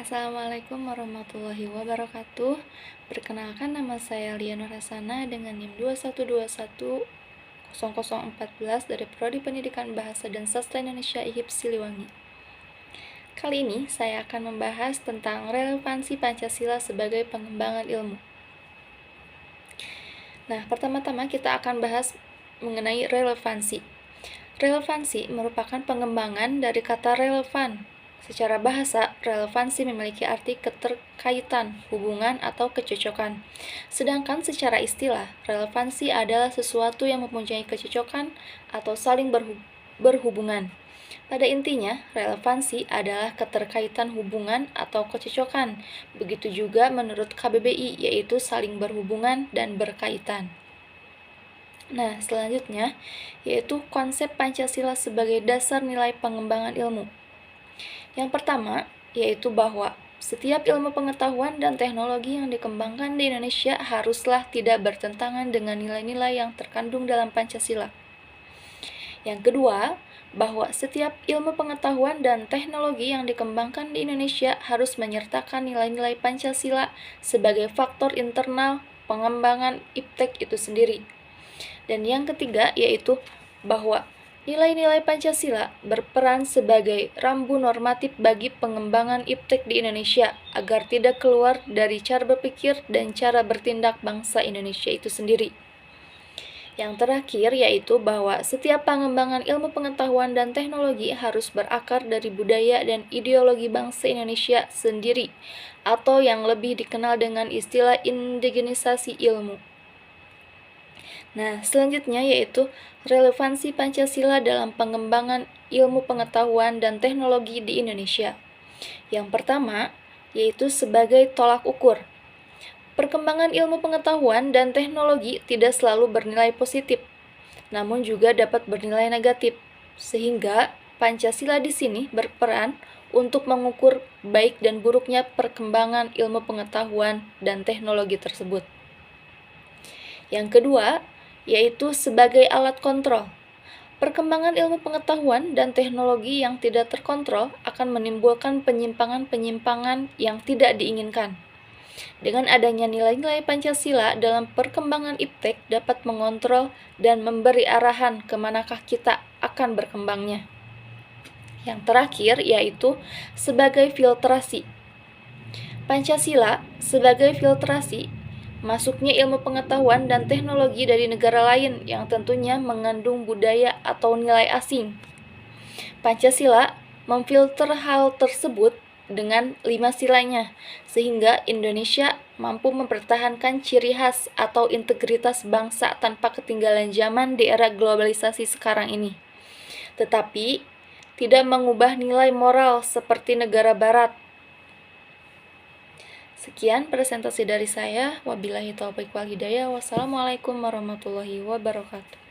Assalamualaikum warahmatullahi wabarakatuh. Perkenalkan, nama saya Liana Rasana dengan NIM 21210014 dari Prodi Pendidikan Bahasa dan Sastra Indonesia IHIP Siliwangi. Kali ini saya akan membahas tentang relevansi Pancasila sebagai pengembangan ilmu. Nah, pertama-tama kita akan bahas mengenai relevansi. Relevansi merupakan pengembangan dari kata relevan. Secara bahasa, relevansi memiliki arti keterkaitan, hubungan, atau kecocokan. Sedangkan secara istilah, relevansi adalah sesuatu yang mempunyai kecocokan atau saling berhubungan. Pada intinya, relevansi adalah keterkaitan hubungan atau kecocokan. Begitu juga menurut KBBI, yaitu saling berhubungan dan berkaitan. Nah, selanjutnya yaitu konsep Pancasila sebagai dasar nilai pengembangan ilmu. Yang pertama, yaitu bahwa setiap ilmu pengetahuan dan teknologi yang dikembangkan di Indonesia haruslah tidak bertentangan dengan nilai-nilai yang terkandung dalam Pancasila. Yang kedua, bahwa setiap ilmu pengetahuan dan teknologi yang dikembangkan di Indonesia harus menyertakan nilai-nilai Pancasila sebagai faktor internal pengembangan IPTEK itu sendiri. Dan yang ketiga, yaitu bahwa nilai-nilai Pancasila berperan sebagai rambu normatif bagi pengembangan IPTEK di Indonesia agar tidak keluar dari cara berpikir dan cara bertindak bangsa Indonesia itu sendiri. Yang terakhir yaitu bahwa setiap pengembangan ilmu pengetahuan dan teknologi harus berakar dari budaya dan ideologi bangsa Indonesia sendiri, atau yang lebih dikenal dengan istilah indigenisasi ilmu. Nah, selanjutnya yaitu relevansi Pancasila dalam pengembangan ilmu pengetahuan dan teknologi di Indonesia. Yang pertama, yaitu sebagai tolak ukur. Perkembangan ilmu pengetahuan dan teknologi tidak selalu bernilai positif, namun juga dapat bernilai negatif, sehingga Pancasila di sini berperan untuk mengukur baik dan buruknya perkembangan ilmu pengetahuan dan teknologi tersebut. Yang kedua, yaitu sebagai alat kontrol. Perkembangan ilmu pengetahuan dan teknologi yang tidak terkontrol akan menimbulkan penyimpangan-penyimpangan yang tidak diinginkan. Dengan adanya nilai-nilai Pancasila dalam perkembangan IPTEK dapat mengontrol dan memberi arahan kemanakah kita akan berkembangnya. Yang terakhir yaitu sebagai filtrasi. Pancasila sebagai filtrasi masuknya ilmu pengetahuan dan teknologi dari negara lain yang tentunya mengandung budaya atau nilai asing. Pancasila memfilter hal tersebut dengan 5 silanya, sehingga Indonesia mampu mempertahankan ciri khas atau integritas bangsa tanpa ketinggalan zaman di era globalisasi sekarang ini. Tetapi tidak mengubah nilai moral seperti negara barat. Sekian presentasi dari saya. Wabillahi taufiq wal hidayah. Wassalamualaikum warahmatullahi wabarakatuh.